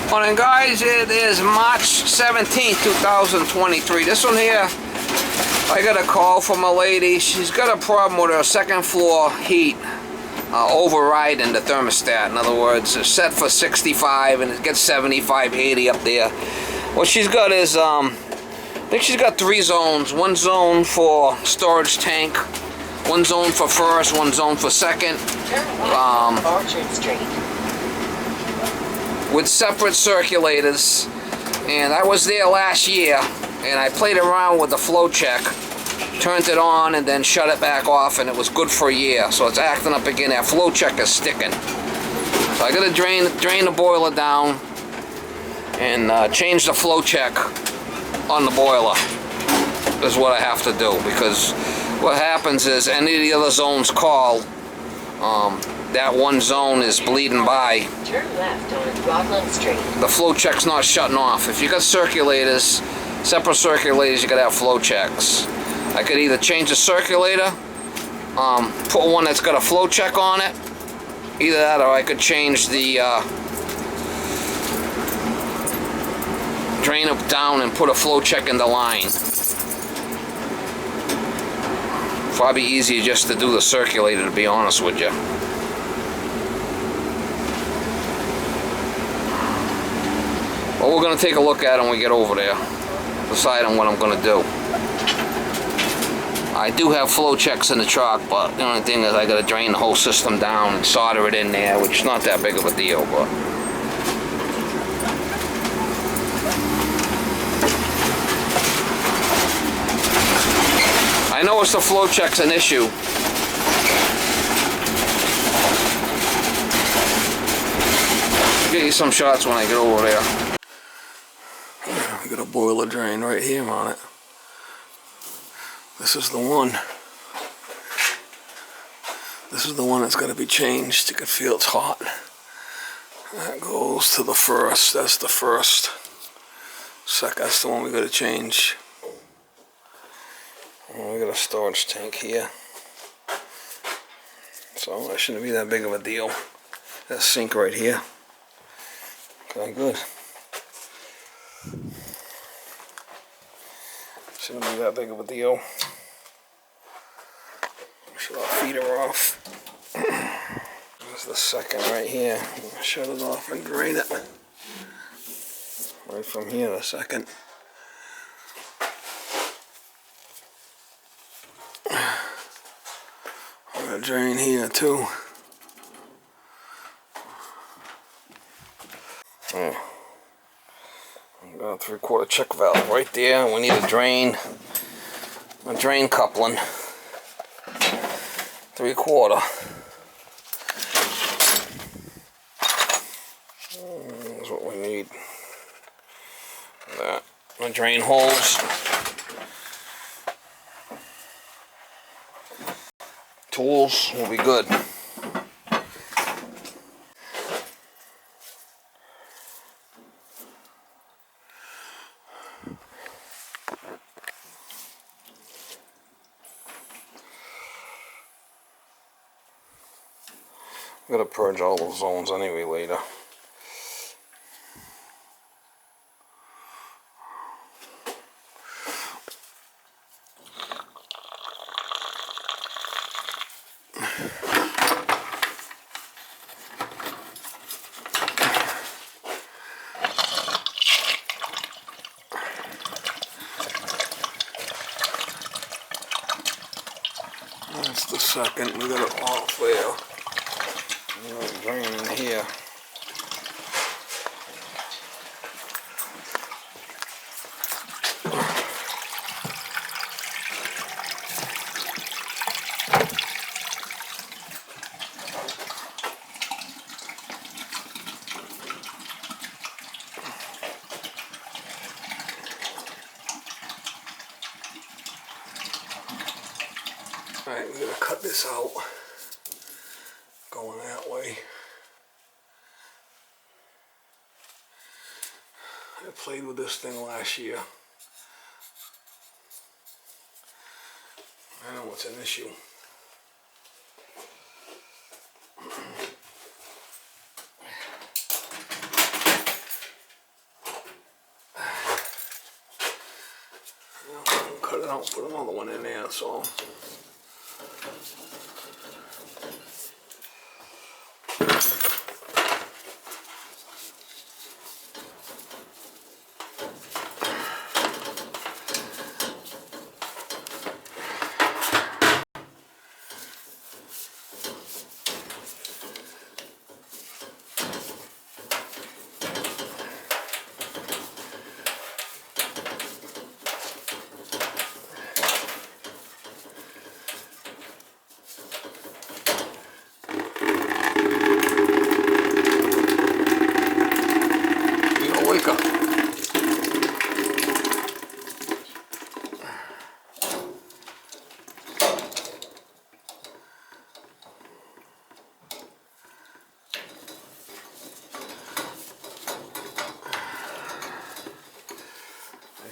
Morning guys, it is March 17th, 2023. This one here, I got a call from a lady. She's got a problem with her second floor heat overriding the thermostat. In other words, it's set for 65 and it gets 75, 80 up there. What she's got is, I think she's got 3 zones. One zone for storage tank, one zone for first, one zone for second. Orchard Street. With separate circulators, and I was there last year and I played around with the flow check, turned it on and then shut it back off, and it was good for a year. So it's acting up again. That flow check is sticking, so I gotta drain the boiler down and change the flow check on the boiler is what I have to do, because what happens is any of the other zones call, that one zone is bleeding by. Turn left on Rockland Street. The flow check's not shutting off. If you got circulators, separate circulators, you gotta have flow checks. I could either change the circulator, put one that's got a flow check on it, either that, or I could change the drain it down and put a flow check in the line. Probably easier just to do the circulator, to be honest with you. Well, we're going to take a look at it when we get over there, decide on what I'm going to do. I do have flow checks in the truck, but the only thing is I got to drain the whole system down and solder it in there, which is not that big of a deal, but... I know it's the flow check's an issue. I'll get you some shots when I get over there. I got a boiler drain right here on it. This is the one. This is the one that's got to be changed. You can feel it's hot. That goes to the first. That's the first. Second, that's the one we got to change. And we got a storage tank here. So that shouldn't be that big of a deal. That sink right here. Okay, good. Shouldn't be that big of a deal. Shut our feeder off. There's the second right here. Shut it off and drain it. Right from here, the second. I'm gonna drain here too. Yeah. I've got a 3/4 check valve right there. We need a drain coupling. 3/4. That's what we need. That. The drain holes. Tools will be good. I'm gonna purge all those zones anyway later. That's the second. We got it off there. Drain in here. Alright, we're going to cut this out. Going that way. I played with this thing last year. I know it's an issue. I don't put another one in there, so.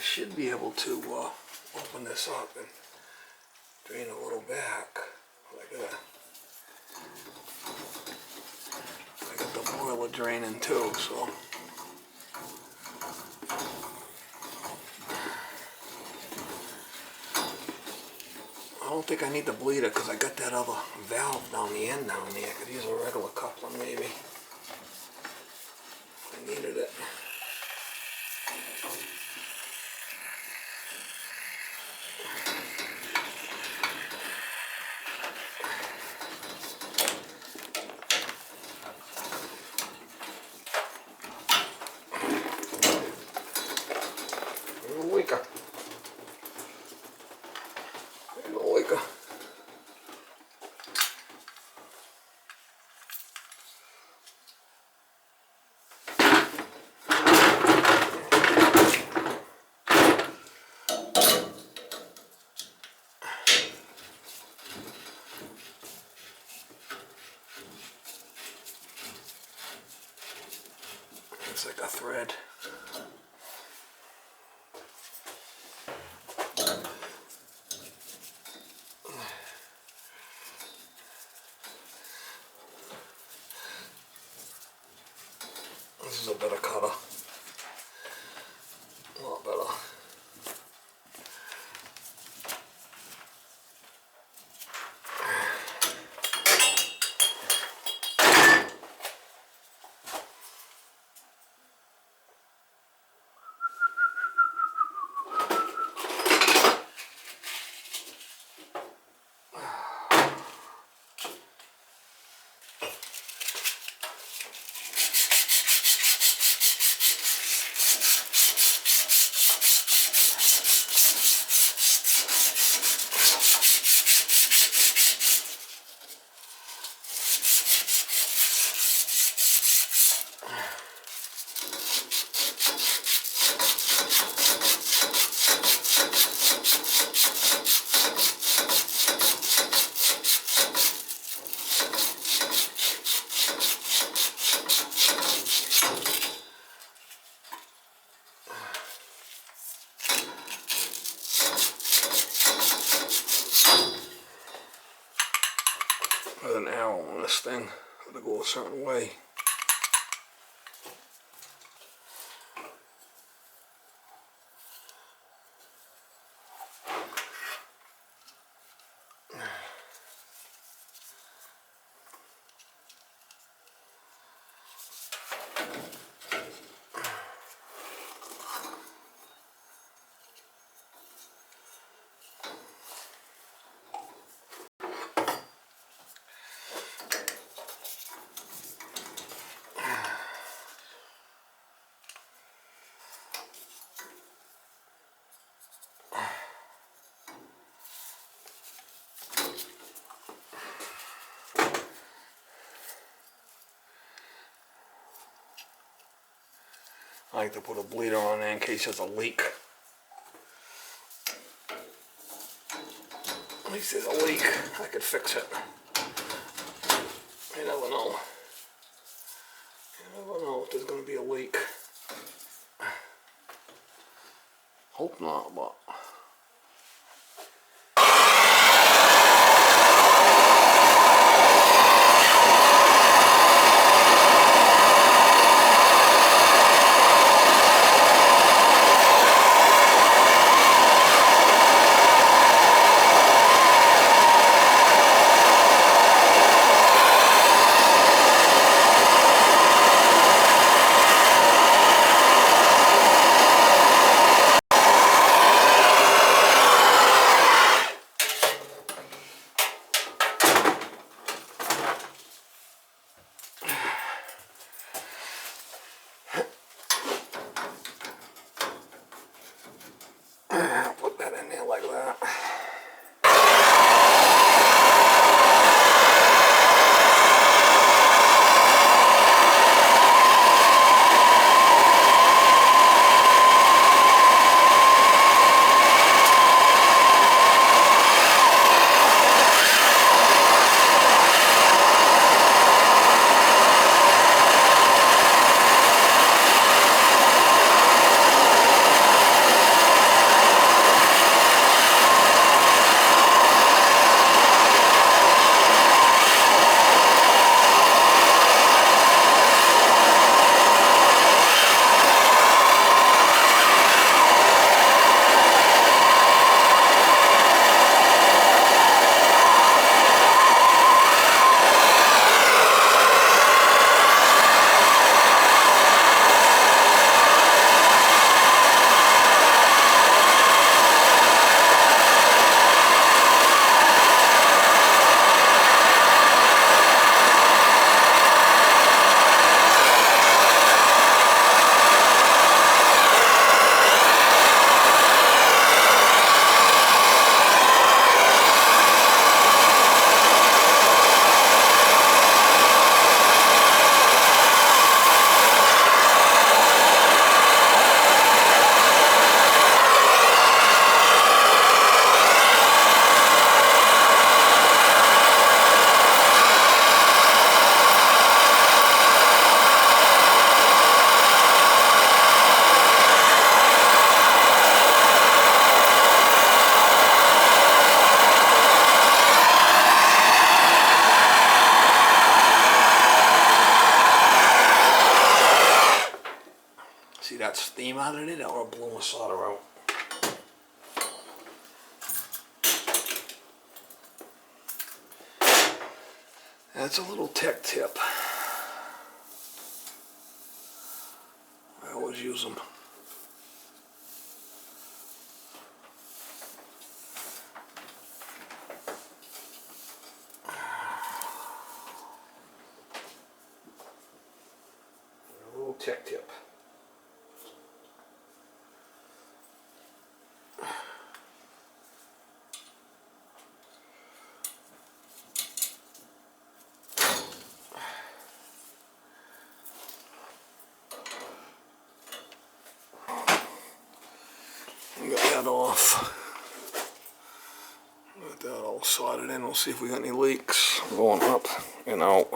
Should be able to open this up and drain a little back. I got the boiler draining too, so. I don't think I need the bleeder because I got that other valve down the end down there. I could use a regular coupler maybe. I needed it. It's like a thread. This is a better cutter. A lot better. With an arrow on this thing, it'll go a certain way. I like to put a bleeder on there in case there's a leak. At least there's a leak. I could fix it. You never know. You never know if there's going to be a leak. Hope not, but... steam out of it or blow a solder out. That's a little tech tip. I always use them. A little tech tip. Got that off. Got that all soldered in. We'll see if we got any leaks going up and out.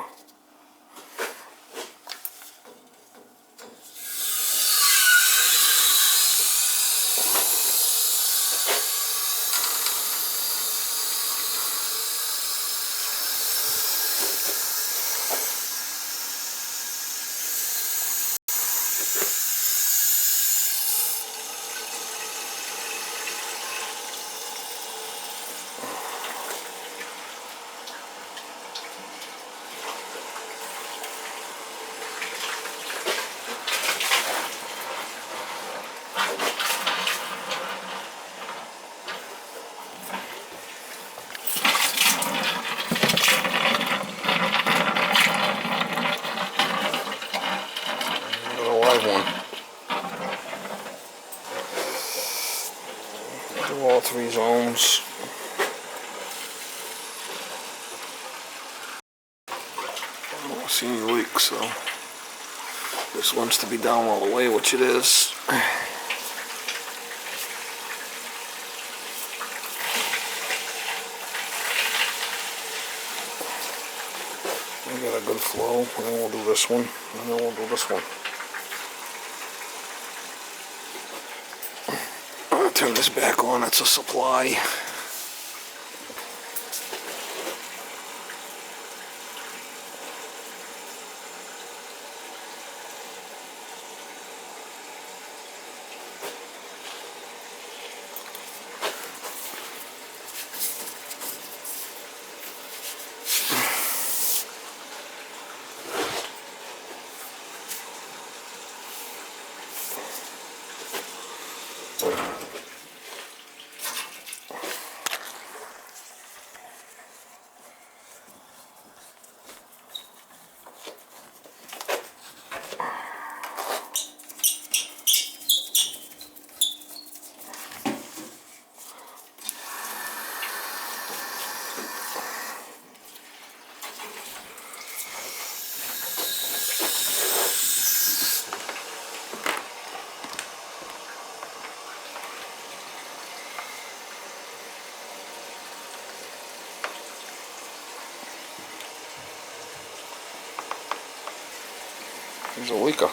Do all 3 zones. I don't see any leaks, so this one's to be down all the way, which it is. We got a good flow, and then we'll do this one, and then we'll do this one. I'll turn this back on, it's a supply. There's a leaker.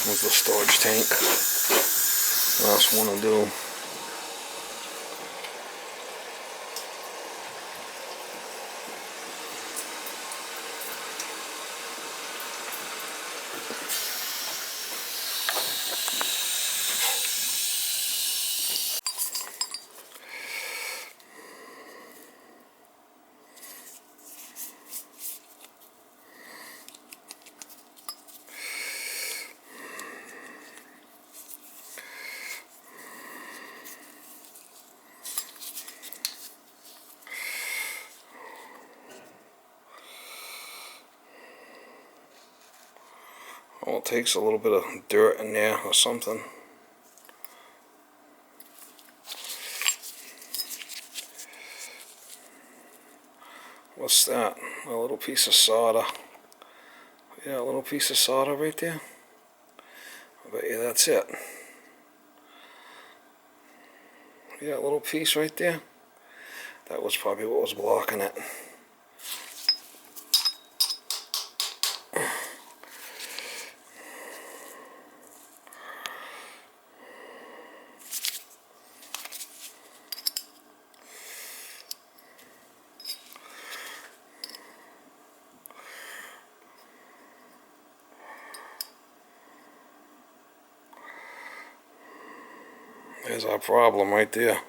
There's the storage tank. Last one to do. Well, it takes a little bit of dirt in there or something. What's that? A little piece of solder. Yeah, a little piece of solder right there. I bet you that's it. Yeah, a little piece right there. That was probably what was blocking it. There's our problem right there.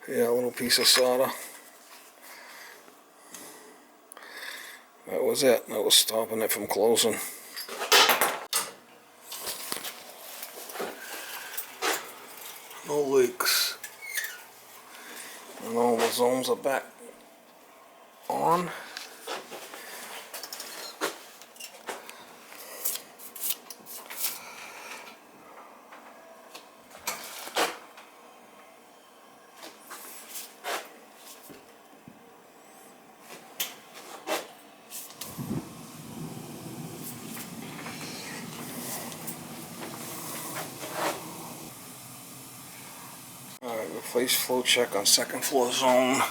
Yeah, a little piece of solder. That was it. That was stopping it from closing. No leaks. And all the zones are back on. Alright, replace flow check on second floor zone.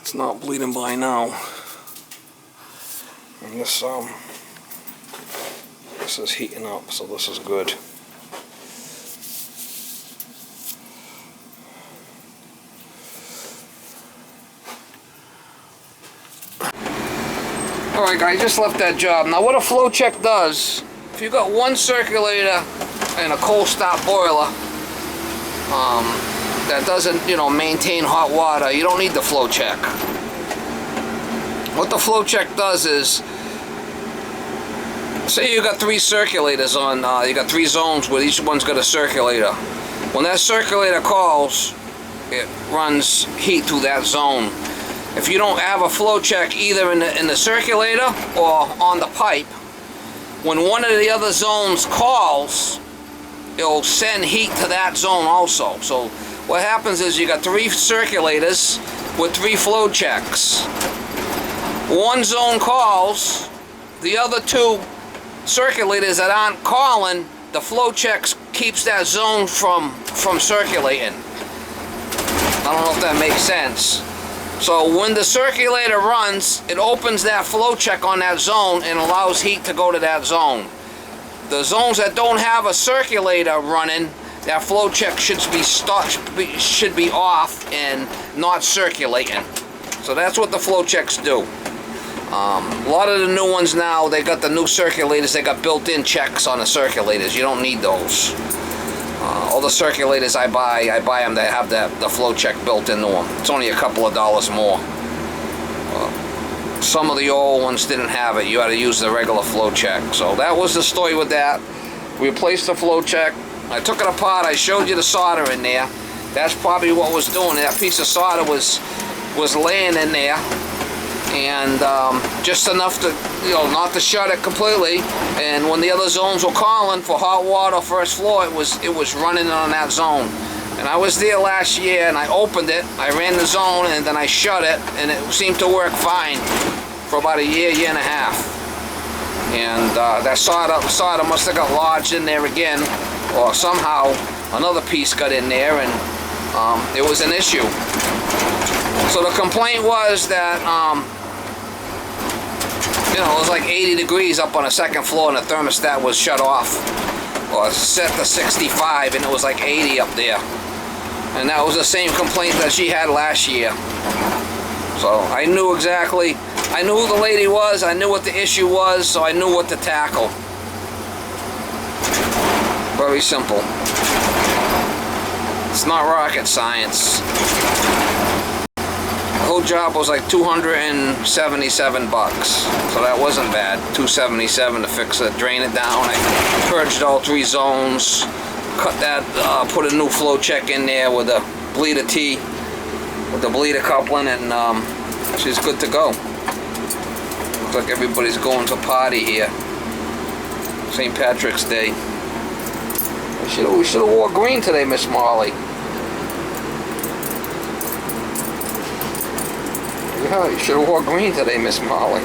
It's not bleeding by now. And this is heating up, so this is good. Alright guys, just left that job. Now what a flow check does, if you've got one circulator and a cold start boiler that doesn't, you know, maintain hot water, you don't need the flow check. What the flow check does is, say you got 3 circulators on, you got 3 zones where each one's got a circulator. When that circulator calls, it runs heat through that zone. If you don't have a flow check either in the circulator or on the pipe, when one of the other zones calls, it'll send heat to that zone also. So what happens is you got 3 circulators with 3 flow checks. One zone calls, the other 2 circulators that aren't calling, the flow checks keeps that zone from circulating. I don't know if that makes sense. So when the circulator runs, it opens that flow check on that zone and allows heat to go to that zone. The zones that don't have a circulator running, that flow check should be off and not circulating. So that's what the flow checks do. A lot of the new ones now, they got the new circulators, they got built-in checks on the circulators. You don't need those. All the circulators I buy them that have the flow check built into them. It's only a couple of dollars more. Some of the old ones didn't have it. You had to use the regular flow check. So that was the story with that. We replaced the flow check. I took it apart. I showed you the solder in there. That's probably what was doing it. That piece of solder was laying in there, and just enough to, you know, not to shut it completely. And when the other zones were calling for hot water first floor, it was running on that zone. And I was there last year, and I opened it, I ran the zone, and then I shut it, and it seemed to work fine for about a year and a half. And that solder must have got lodged in there again, or somehow another piece got in there, and it was an issue. So the complaint was that you know, it was like 80 degrees up on the second floor, and the thermostat was shut off or set to 65, and it was like 80 up there. And that was the same complaint that she had last year. So I knew exactly, I knew who the lady was, I knew what the issue was, so I knew what to tackle. Very simple. It's not rocket science. The whole job was like $277, so that wasn't bad. $277 to fix it, drain it down. I purged all 3 zones, cut that, put a new flow check in there with a bleeder tee, with the bleeder coupling, and she's good to go. Looks like everybody's going to party here. St. Patrick's Day. We should have wore green today, Miss Marley. Yeah, you should have wore green today, Miss Molly.